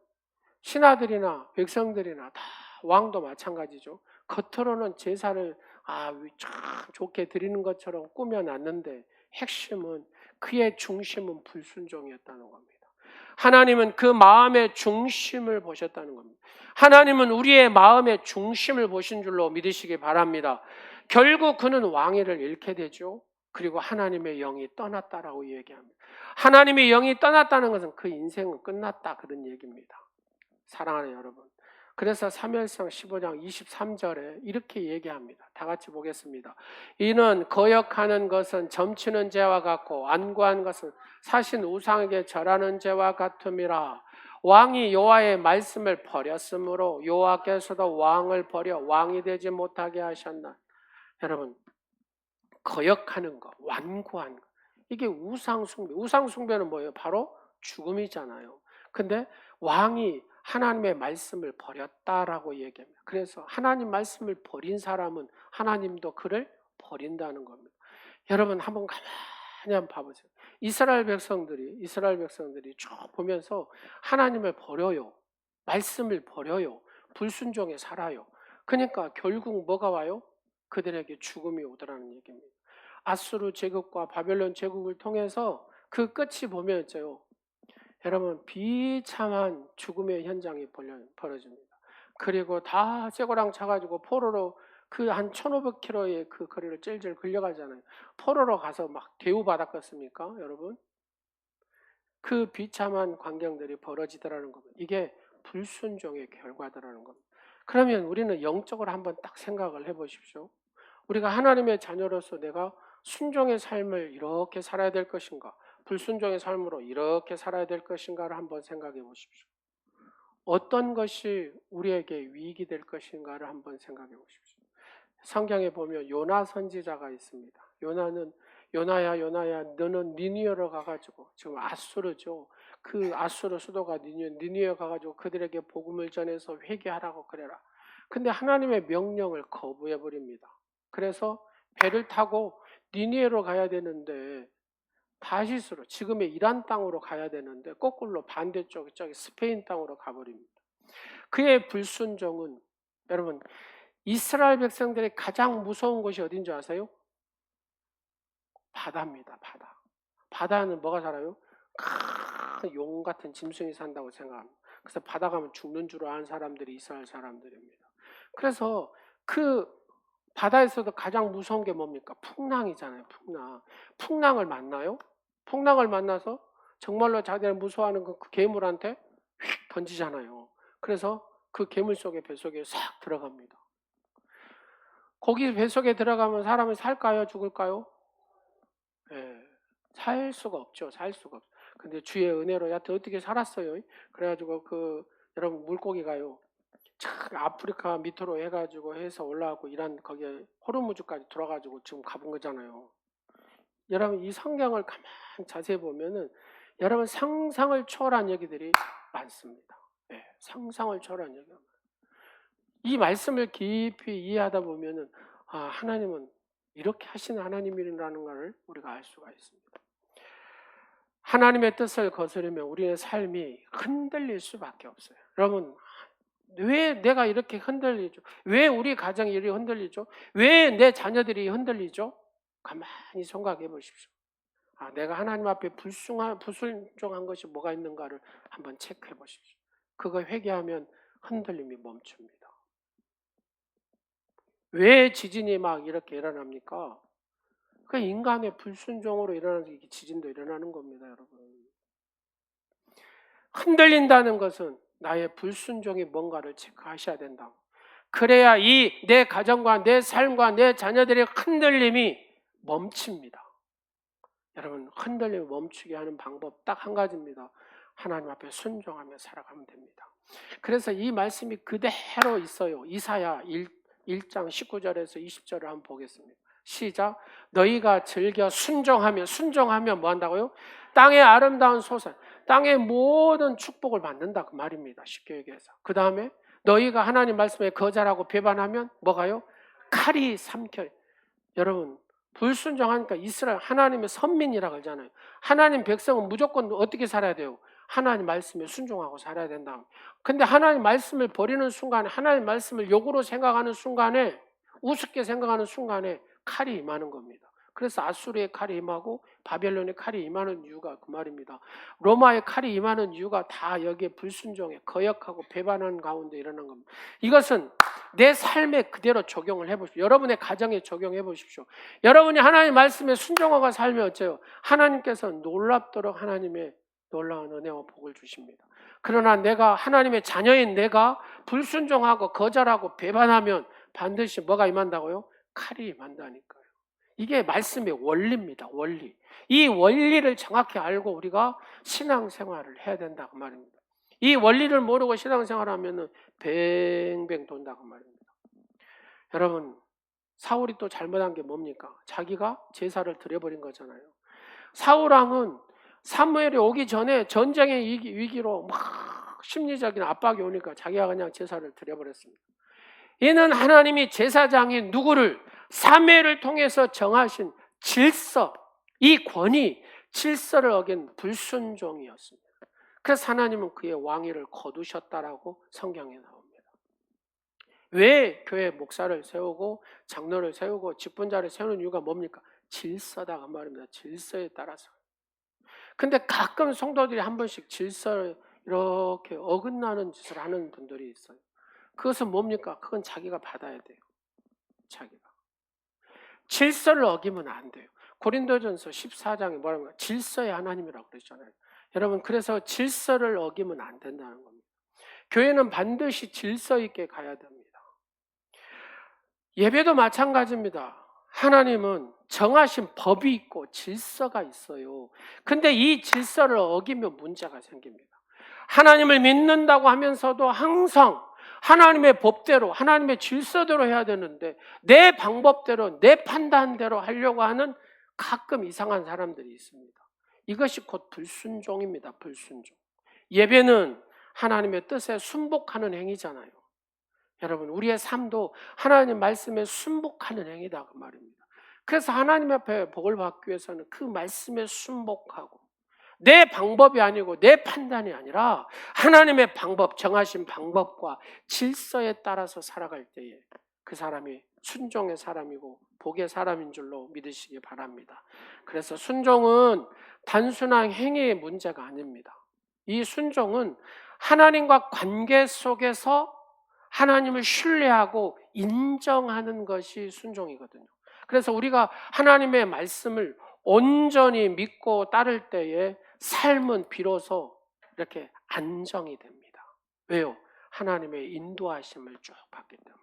신하들이나 백성들이나 다 왕도 마찬가지죠. 겉으로는 제사를 참 좋게 드리는 것처럼 꾸며놨는데 핵심은 그의 중심은 불순종이었다는 겁니다. 하나님은 그 마음의 중심을 보셨다는 겁니다. 하나님은 우리의 마음의 중심을 보신 줄로 믿으시기 바랍니다. 결국 그는 왕위를 잃게 되죠. 그리고 하나님의 영이 떠났다라고 얘기합니다. 하나님의 영이 떠났다는 것은 그 인생은 끝났다 그런 얘기입니다. 사랑하는 여러분. 그래서 사무엘상 15장 23절에 이렇게 얘기합니다. 다 같이 보겠습니다. 이는 거역하는 것은 점치는 죄와 같고 안구한 것은 사신 우상에게 절하는 죄와 같음이라. 왕이 여호와의 말씀을 버렸으므로 여호와께서도 왕을 버려 왕이 되지 못하게 하셨나. 여러분, 거역하는 것, 완고한 것, 이게 우상숭배. 우상숭배는 뭐예요? 바로 죽음이잖아요. 근데 왕이 하나님의 말씀을 버렸다라고 얘기합니다. 그래서 하나님 말씀을 버린 사람은 하나님도 그를 버린다는 겁니다. 여러분 한번 가만히 한번 봐보세요. 이스라엘 백성들이 쭉 보면서 하나님을 버려요. 말씀을 버려요. 불순종에 살아요. 그러니까 결국 뭐가 와요? 그들에게 죽음이 오더라는 얘기입니다. 아수르 제국과 바벨론 제국을 통해서 그 끝이 보면 있어요. 여러분 비참한 죽음의 현장이 벌어집니다. 그리고 다 쇠고랑 차가지고 포로로 그 한 1500km의 그 거리를 찔찔 끌려가잖아요. 포로로 가서 막 대우받았겠습니까 여러분? 그 비참한 광경들이 벌어지더라는 겁니다. 이게 불순종의 결과더라는 겁니다. 그러면 우리는 영적으로 한번 딱 생각을 해보십시오. 우리가 하나님의 자녀로서 내가 순종의 삶을 이렇게 살아야 될 것인가, 불순종의 삶으로 이렇게 살아야 될 것인가를 한번 생각해 보십시오. 어떤 것이 우리에게 위익이 될 것인가를 한번 생각해 보십시오. 성경에 보면 요나 선지자가 있습니다. 요나는 요나야 너는 니느웨로 가가지고, 지금 아수르죠. 그 아수르 수도가 니느웨 가가지고 그들에게 복음을 전해서 회개하라고 그래라. 근데 하나님의 명령을 거부해 버립니다. 그래서 배를 타고 니느웨로 가야 되는데 다시스로, 지금의 이란 땅으로 가야 되는데 거꾸로 반대쪽 저기 스페인 땅으로 가버립니다. 그의 불순종은, 여러분 이스라엘 백성들이 가장 무서운 곳이 어딘 줄 아세요? 바다입니다. 바다는 뭐가 살아요? 큰 용 같은 짐승이 산다고 생각합니다. 그래서 바다 가면 죽는 줄 아는 사람들이 이스라엘 사람들입니다. 그래서 그 바다에서도 가장 무서운 게 뭡니까? 풍랑이잖아요. 풍랑을 만나요. 풍랑을 만나서 정말로 자기를 무서워하는 그 괴물한테 휙 던지잖아요. 그래서 그 괴물 속에, 뱃속에 싹 들어갑니다. 거기 뱃속에 들어가면 사람이 살까요? 죽을까요? 살 수가 없죠. 근데 주의 은혜로 여하튼 어떻게 살았어요. 그래가지고 여러분 물고기가요, 아프리카 밑으로 해가지고 해서 올라가고 이란 거기에 호르무즈까지 들어가지고 지금 가본 거잖아요. 여러분 이 성경을 가만히 자세히 보면은 여러분 상상을 초월한 얘기들이 많습니다. 상상을 초월한 얘기가 많아요. 이 말씀을 깊이 이해하다 보면은 하나님은 이렇게 하시는 하나님이라는 것을 우리가 알 수가 있습니다. 하나님의 뜻을 거스르면 우리의 삶이 흔들릴 수밖에 없어요. 여러분 왜 내가 이렇게 흔들리죠? 왜 우리 가정이 이렇게 흔들리죠? 왜 내 자녀들이 흔들리죠? 가만히 생각해 보십시오. 내가 하나님 앞에 불순종한 것이 뭐가 있는가를 한번 체크해 보십시오. 그거 회개하면 흔들림이 멈춥니다. 왜 지진이 막 이렇게 일어납니까? 그 인간의 불순종으로 일어나는 지진도 일어나는 겁니다, 여러분. 흔들린다는 것은 나의 불순종이 뭔가를 체크하셔야 된다. 그래야 이 내 가정과 내 삶과 내 자녀들의 흔들림이 멈춥니다. 여러분 흔들림을 멈추게 하는 방법 딱 한 가지입니다. 하나님 앞에 순종하며 살아가면 됩니다. 그래서 이 말씀이 그대로 있어요. 이사야 1장 19절에서 20절을 한번 보겠습니다. 시작. 너희가 즐겨 순종하면 뭐 한다고요? 땅의 아름다운 소산, 땅의 모든 축복을 받는다 그 말입니다. 쉽게 얘기해서. 그 다음에 너희가 하나님 말씀에 거절하고 배반하면 뭐가요? 칼이 삼켜요. 여러분 불순종하니까 이스라엘 하나님의 선민이라고 하잖아요. 하나님 백성은 무조건 어떻게 살아야 돼요? 하나님 말씀에 순종하고 살아야 된다. 근데 하나님 말씀을 버리는 순간에, 하나님 말씀을 욕으로 생각하는 순간에, 우습게 생각하는 순간에 칼이 임하는 겁니다. 그래서 아수르의 칼이 임하고 바벨론의 칼이 임하는 이유가 그 말입니다. 로마의 칼이 임하는 이유가 다 여기에 불순종에 거역하고 배반하는 가운데 일어난 겁니다. 이것은 내 삶에 그대로 적용을 해보십시오. 여러분의 가정에 적용해 보십시오. 여러분이 하나님 말씀에 순종하고 살면 어째요? 하나님께서 놀랍도록 하나님의 놀라운 은혜와 복을 주십니다. 그러나 내가 하나님의 자녀인 내가 불순종하고 거절하고 배반하면 반드시 뭐가 임한다고요? 칼이 임한다니까요. 이게 말씀의 원리입니다. 원리. 이 원리를 정확히 알고 우리가 신앙생활을 해야 된다고 말입니다. 이 원리를 모르고 신앙생활하면 뱅뱅 돈다고 말입니다. 여러분, 사울이 또 잘못한 게 뭡니까? 자기가 제사를 드려버린 거잖아요. 사울왕은 사무엘이 오기 전에 전쟁의 위기로 막 심리적인 압박이 오니까 자기가 그냥 제사를 드려버렸습니다. 이는 하나님이 제사장인 누구를 사무엘을 통해서 정하신 질서, 이 권위, 질서를 어긴 불순종이었습니다. 그래서 하나님은 그의 왕위를 거두셨다라고 성경에 나옵니다. 왜 교회 목사를 세우고 장로를 세우고 직분자를 세우는 이유가 뭡니까? 질서다가 말입니다. 질서에 따라서. 근데 가끔 성도들이 한 번씩 질서를 이렇게 어긋나는 짓을 하는 분들이 있어요. 그것은 뭡니까? 그건 자기가 받아야 돼요. 자기가. 질서를 어기면 안 돼요. 고린도전서 14장에 뭐라고 하면 질서의 하나님이라고 그러잖아요. 여러분, 그래서 질서를 어기면 안 된다는 겁니다. 교회는 반드시 질서 있게 가야 됩니다. 예배도 마찬가지입니다. 하나님은 정하신 법이 있고 질서가 있어요. 근데 이 질서를 어기면 문제가 생깁니다. 하나님을 믿는다고 하면서도 항상 하나님의 법대로, 하나님의 질서대로 해야 되는데 내 방법대로, 내 판단대로 하려고 하는 가끔 이상한 사람들이 있습니다. 이것이 곧 불순종입니다. 불순종. 예배는 하나님의 뜻에 순복하는 행위잖아요. 여러분, 우리의 삶도 하나님 말씀에 순복하는 행위다 그 말입니다. 그래서 하나님 앞에 복을 받기 위해서는 그 말씀에 순복하고 내 방법이 아니고 내 판단이 아니라 하나님의 방법, 정하신 방법과 질서에 따라서 살아갈 때에 그 사람이 순종의 사람이고 복의 사람인 줄로 믿으시기 바랍니다. 그래서 순종은 단순한 행위의 문제가 아닙니다. 이 순종은 하나님과 관계 속에서 하나님을 신뢰하고 인정하는 것이 순종이거든요. 그래서 우리가 하나님의 말씀을 온전히 믿고 따를 때에 삶은 비로소 이렇게 안정이 됩니다. 왜요? 하나님의 인도하심을 쭉 받기 때문에.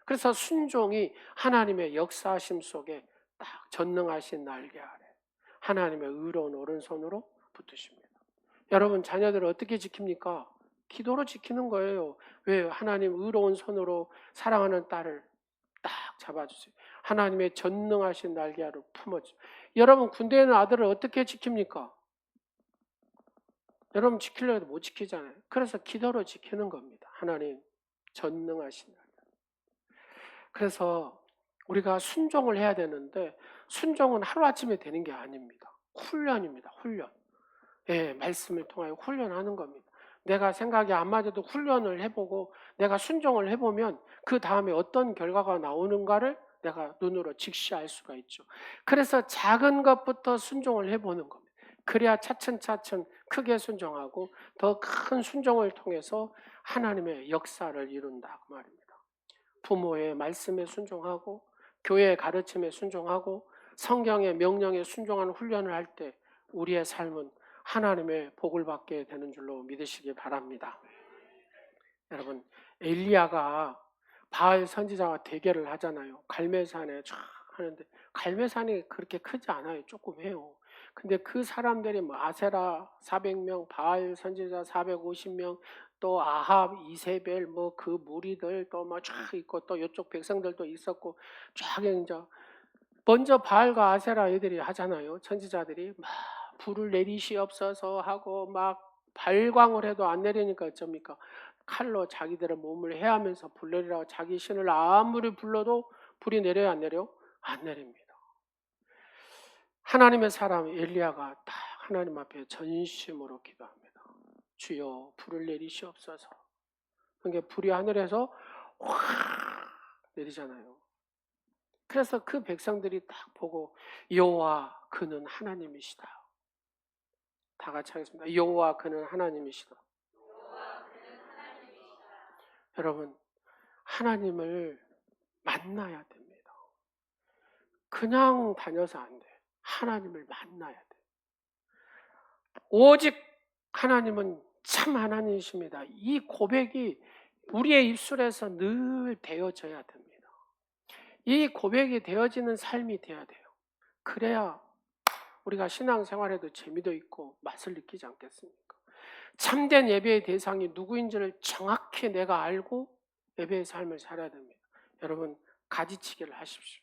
그래서 순종이 하나님의 역사하심 속에 딱 전능하신 날개 아래 하나님의 의로운 오른손으로 붙으십니다. 여러분, 자녀들을 어떻게 지킵니까? 기도로 지키는 거예요. 왜? 하나님 의로운 손으로 사랑하는 딸을 딱 잡아주세요. 하나님의 전능하신 날개로 품어주세요. 여러분, 군대에 있는 아들을 어떻게 지킵니까? 여러분 지키려고 해도 못 지키잖아요. 그래서 기도로 지키는 겁니다. 하나님 전능하신 날개. 그래서 우리가 순종을 해야 되는데 순종은 하루아침에 되는 게 아닙니다. 훈련입니다. 훈련. 예, 말씀을 통하여 훈련하는 겁니다. 내가 생각이 안 맞아도 훈련을 해보고 내가 순종을 해보면 그 다음에 어떤 결과가 나오는가를 내가 눈으로 직시할 수가 있죠. 그래서 작은 것부터 순종을 해보는 겁니다. 그래야 차츰차츰 크게 순종하고 더 큰 순종을 통해서 하나님의 역사를 이룬다 그 말입니다. 부모의 말씀에 순종하고 교회의 가르침에 순종하고 성경의 명령에 순종하는 훈련을 할 때 우리의 삶은 하나님의 복을 받게 되는 줄로 믿으시기 바랍니다. 여러분, 엘리야가 바알 선지자와 대결을 하잖아요. 갈멜산에 쫙 하는데 갈멜산이 그렇게 크지 않아요. 조금 해요. 근데 그 사람들이 뭐 아세라 400명, 바알 선지자 450명, 또 아합, 이세벨 뭐 그 무리들 또 막 쫙 있고 또 이쪽 백성들도 있었고 쫙 이제 먼저 바알과 아세라 애들이 하잖아요. 선지자들이 막 불을 내리시옵소서 하고 막 발광을 해도 안 내리니까 어쩝니까? 칼로 자기들의 몸을 해하면서 불 내리라고 자기 신을 아무리 불러도 불이 내려요, 안 내려? 안 내립니다. 하나님의 사람 엘리야가 딱 하나님 앞에 전심으로 기도합니다. 주여 불을 내리시옵소서. 그러니까 불이 하늘에서 확 내리잖아요. 그래서 그 백성들이 딱 보고 여호와 그는 하나님이시다. 다 같이 하겠습니다. 여호와 그는 하나님이시다. 여러분, 하나님을 만나야 됩니다. 그냥 다녀서 안 돼. 하나님을 만나야 돼. 오직 하나님은 참 하나님이십니다. 이 고백이 우리의 입술에서 늘 되어져야 됩니다. 이 고백이 되어지는 삶이 되어야 돼요. 그래야 우리가 신앙생활에도 재미도 있고 맛을 느끼지 않겠습니까? 참된 예배의 대상이 누구인지를 정확히 내가 알고 예배의 삶을 살아야 됩니다. 여러분, 가지치기를 하십시오.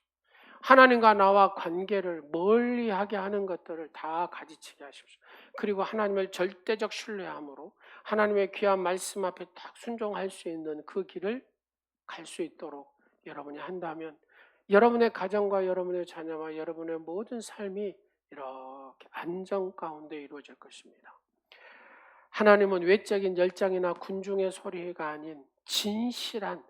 하나님과 나와 관계를 멀리하게 하는 것들을 다 가지치기 하십시오. 그리고 하나님을 절대적 신뢰함으로 하나님의 귀한 말씀 앞에 딱 순종할 수 있는 그 길을 갈 수 있도록 여러분이 한다면 여러분의 가정과 여러분의 자녀와 여러분의 모든 삶이 이렇게 안정 가운데 이루어질 것입니다. 하나님은 외적인 열정이나 군중의 소리가 아닌 진실한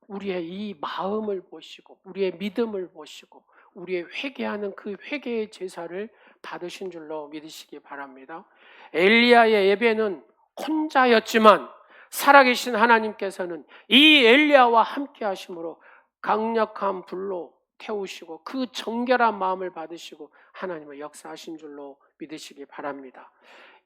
우리의 이 마음을 보시고 우리의 믿음을 보시고 우리의 회개하는 그 회개의 제사를 받으신 줄로 믿으시기 바랍니다. 엘리야의 예배는 혼자였지만 살아계신 하나님께서는 이 엘리야와 함께 하심으로 강력한 불로 태우시고 그 정결한 마음을 받으시고 하나님의 역사하신 줄로 믿으시기 바랍니다.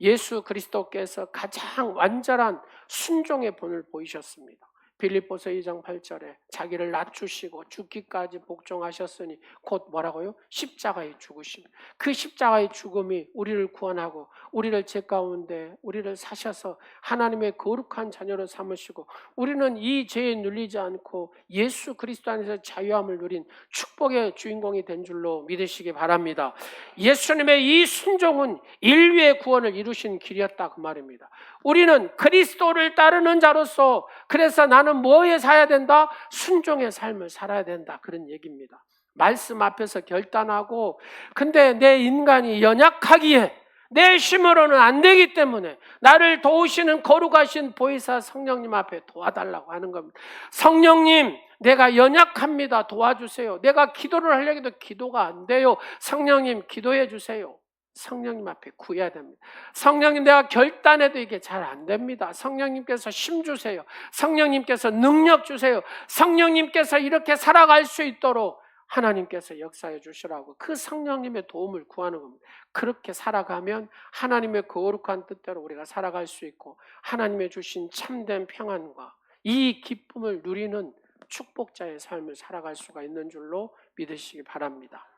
예수 그리스도께서 가장 완전한 순종의 본을 보이셨습니다. 빌립보서 2장 8절에 자기를 낮추시고 죽기까지 복종하셨으니 곧 뭐라고요? 십자가의 죽으심. 그 십자가의 죽음이 우리를 구원하고 우리를 죄 가운데 우리를 사셔서 하나님의 거룩한 자녀로 삼으시고 우리는 이 죄에 눌리지 않고 예수 그리스도 안에서 자유함을 누린 축복의 주인공이 된 줄로 믿으시기 바랍니다. 예수님의 이 순종은 인류의 구원을 이루신 길이었다 그 말입니다. 우리는 그리스도를 따르는 자로서 그래서 나는 뭐에 살아야 된다? 순종의 삶을 살아야 된다 그런 얘기입니다. 말씀 앞에서 결단하고 근데 내 인간이 연약하기에 내 힘으로는 안 되기 때문에 나를 도우시는 거룩하신 보혜사 성령님 앞에 도와달라고 하는 겁니다. 성령님 내가 연약합니다. 도와주세요. 내가 기도를 하려고 해도 기도가 안 돼요. 성령님 기도해 주세요. 성령님 앞에 구해야 됩니다. 성령님 내가 결단해도 이게 잘 안 됩니다. 성령님께서 힘 주세요. 성령님께서 능력 주세요. 성령님께서 이렇게 살아갈 수 있도록 하나님께서 역사해 주시라고 그 성령님의 도움을 구하는 겁니다. 그렇게 살아가면 하나님의 거룩한 뜻대로 우리가 살아갈 수 있고 하나님의 주신 참된 평안과 이 기쁨을 누리는 축복자의 삶을 살아갈 수가 있는 줄로 믿으시기 바랍니다.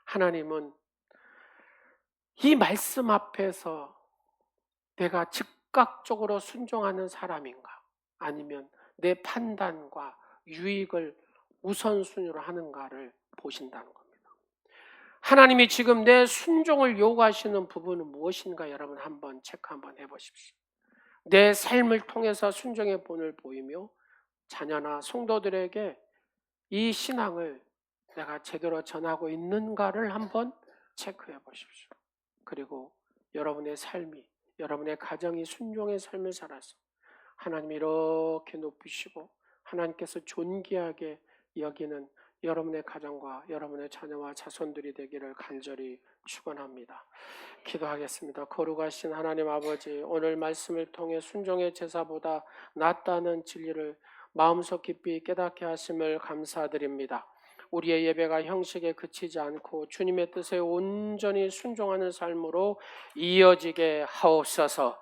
하나님은 이 말씀 앞에서 내가 즉각적으로 순종하는 사람인가 아니면 내 판단과 유익을 우선순위로 하는가를 보신다는 겁니다. 하나님이 지금 내 순종을 요구하시는 부분은 무엇인가 여러분 한번 체크 한번 해보십시오. 내 삶을 통해서 순종의 본을 보이며 자녀나 성도들에게 이 신앙을 내가 제대로 전하고 있는가를 한번 체크해 보십시오. 그리고 여러분의 삶이 여러분의 가정이 순종의 삶을 살아서 하나님이 이렇게 높이시고 하나님께서 존귀하게 여기는 여러분의 가정과 여러분의 자녀와 자손들이 되기를 간절히 축원합니다. 기도하겠습니다. 거룩하신 하나님 아버지, 오늘 말씀을 통해 순종의 제사보다 낫다는 진리를 마음속 깊이 깨닫게 하심을 감사드립니다. 우리의 예배가 형식에 그치지 않고 주님의 뜻에 온전히 순종하는 삶으로 이어지게 하옵소서.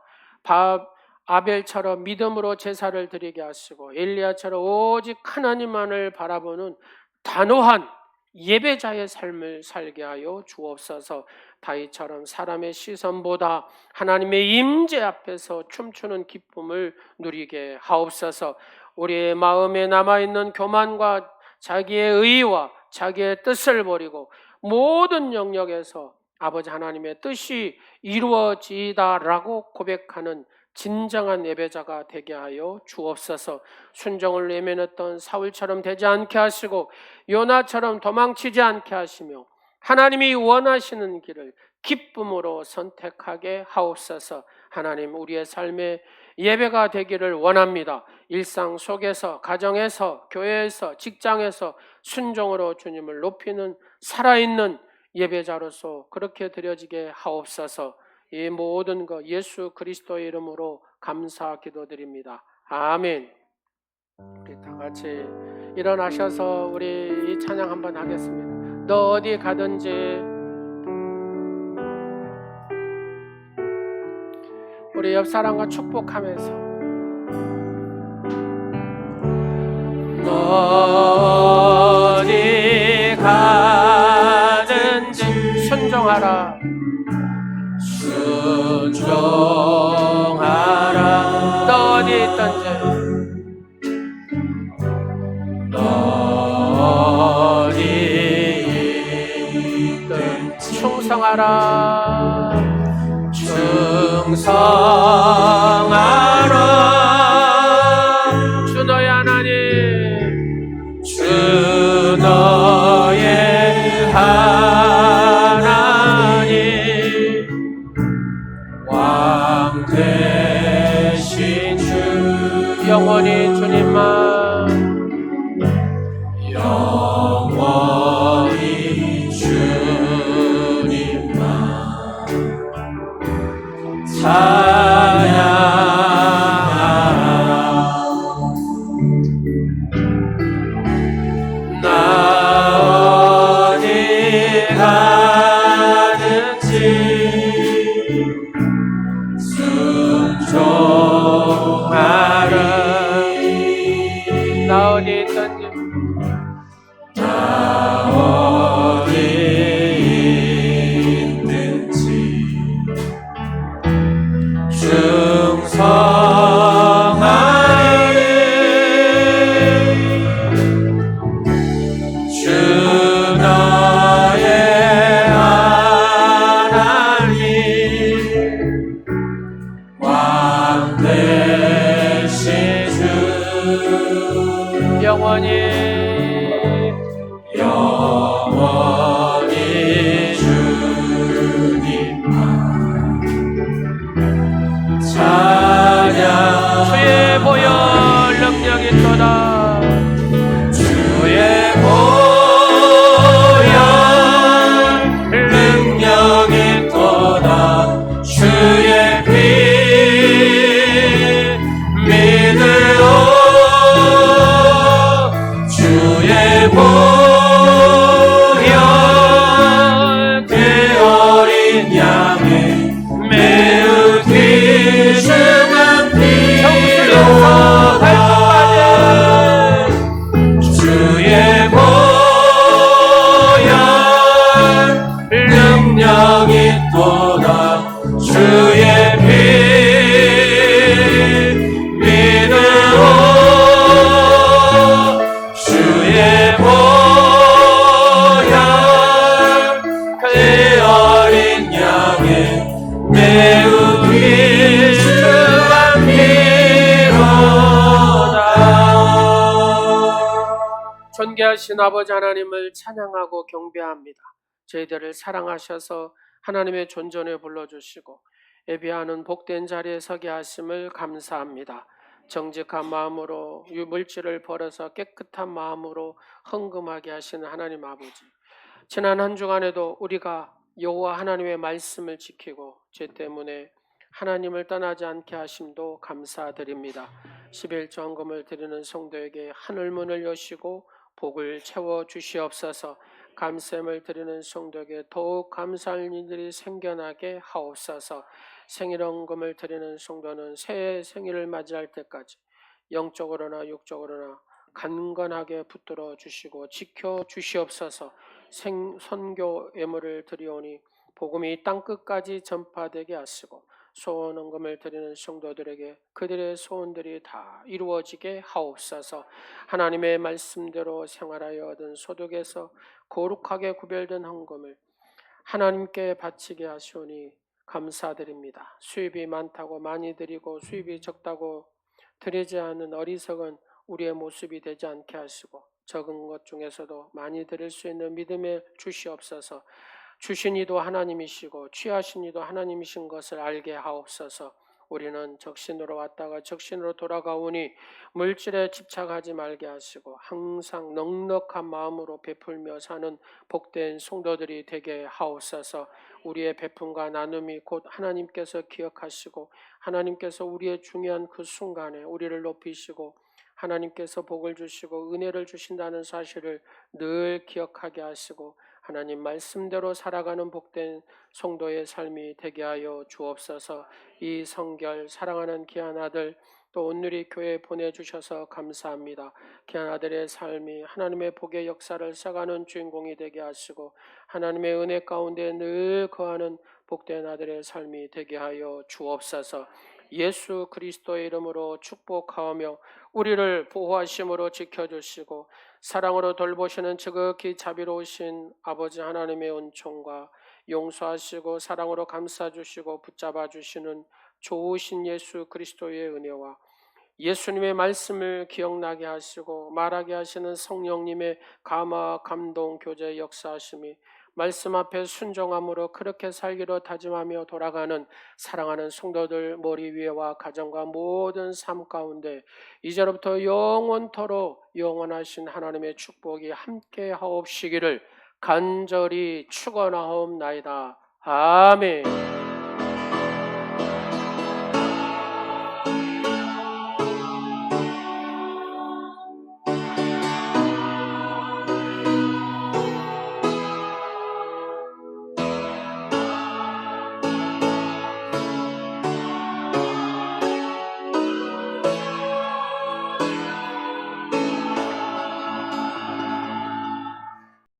아벨처럼 믿음으로 제사를 드리게 하시고 엘리야처럼 오직 하나님만을 바라보는 단호한 예배자의 삶을 살게 하여 주옵소서. 다윗처럼 사람의 시선보다 하나님의 임재 앞에서 춤추는 기쁨을 누리게 하옵소서. 우리의 마음에 남아있는 교만과 자기의 의와 자기의 뜻을 버리고 모든 영역에서 아버지 하나님의 뜻이 이루어지다라고 고백하는 진정한 예배자가 되게 하여 주옵소서. 순종을 내면했던 사울처럼 되지 않게 하시고 요나처럼 도망치지 않게 하시며 하나님이 원하시는 길을 기쁨으로 선택하게 하옵소서. 하나님 우리의 삶의 예배가 되기를 원합니다. 일상 속에서 가정에서 교회에서 직장에서 순종으로 주님을 높이는 살아있는 예배자로서 그렇게 드려지게 하옵소서. 이 모든 것 예수 그리스도의 이름으로 감사 기도드립니다. 아멘. 우리 다 같이 일어나셔서 우리 이 찬양 한번 하겠습니다. 너 어디 가든지 우리 옆 사람과 축복하면서 어디 가든지 순종하라 순종하라 너 어디 있든지 충성하라 충성하라 주 너의 하나님 주 너의 하나님 왕 되신 주 영원히 주님만 영원히 주님만 찬양하라 나 어디 가든지 순종하라 나 어디 있든지 나 어디 있든지 충성하리 주 너의 하나님 왕 되신 주 영원히 주님만 찬양 주의 보혈 능력이 있도다 주의 보혈 능력이 있도다 주의 피 믿으오 주의 보혈 그 어린 양의 매우 귀중한 피로다 주의 보혈 능력이 있도다 주의 피 믿으오 주의 보혈 그 어린 양의 매우 귀중한 피로다 존귀하신 아버지 하나님을 찬양하고 경배합니다. 저희들을 사랑하셔서 하나님의 존전에 불러주시고 예배하는 복된 자리에 서게 하심을 감사합니다. 정직한 마음으로 물질을 벌어서 깨끗한 마음으로 헌금하게 하시는 하나님 아버지, 지난 한 주간에도 우리가 여호와 하나님의 말씀을 지키고 죄 때문에 하나님을 떠나지 않게 하심도 감사드립니다. 11조 헌금을 드리는 성도에게 하늘문을 여시고 복을 채워 주시옵소서. 감샘을 드리는 성도에게 더욱 감사할 일들이 생겨나게 하옵소서. 생일헌금을 드리는 성도는 새해 생일을 맞이할 때까지 영적으로나 육적으로나 강건하게 붙들어 주시고 지켜 주시옵소서. 선교 예물을 드리오니 복음이 땅 끝까지 전파되게 하시고 소원헌금을 드리는 성도들에게 그들의 소원들이 다 이루어지게 하옵소서. 하나님의 말씀대로 생활하여 얻은 소득에서 거룩하게 구별된 헌금을 하나님께 바치게 하시오니 감사드립니다. 수입이 많다고 많이 드리고 수입이 적다고 드리지 않은 어리석은 우리의 모습이 되지 않게 하시고 적은 것 중에서도 많이 드릴 수 있는 믿음을 주시옵소서. 주신 이도 하나님이시고 취하신 이도 하나님이신 것을 알게 하옵소서. 우리는 적신으로 왔다가 적신으로 돌아가오니 물질에 집착하지 말게 하시고 항상 넉넉한 마음으로 베풀며 사는 복된 성도들이 되게 하옵소서. 우리의 베품과 나눔이 곧 하나님께서 기억하시고 하나님께서 우리의 중요한 그 순간에 우리를 높이시고 하나님께서 복을 주시고 은혜를 주신다는 사실을 늘 기억하게 하시고 하나님 말씀대로 살아가는 복된 성도의 삶이 되게 하여 주옵소서. 이 성결 사랑하는 귀한 아들 또 온누리 교회에 보내주셔서 감사합니다. 귀한 아들의 삶이 하나님의 복의 역사를 써가는 주인공이 되게 하시고 하나님의 은혜 가운데 늘 거하는 복된 아들의 삶이 되게 하여 주옵소서. 예수 그리스도의 이름으로 축복하오며 우리를 보호하심으로 지켜주시고 사랑으로 돌보시는 지극히 자비로우신 아버지 하나님의 은총과 용서하시고 사랑으로 감싸주시고 붙잡아 주시는 좋으신 예수 그리스도의 은혜와 예수님의 말씀을 기억나게 하시고 말하게 하시는 성령님의 감화 감동 교제 역사하심이 말씀 앞에 순종함으로 그렇게 살기로 다짐하며 돌아가는 사랑하는 성도들 머리 위에와 가정과 모든 삶 가운데 이제로부터 영원토록 영원하신 하나님의 축복이 함께 하옵시기를 간절히 축원하옵나이다. 아멘.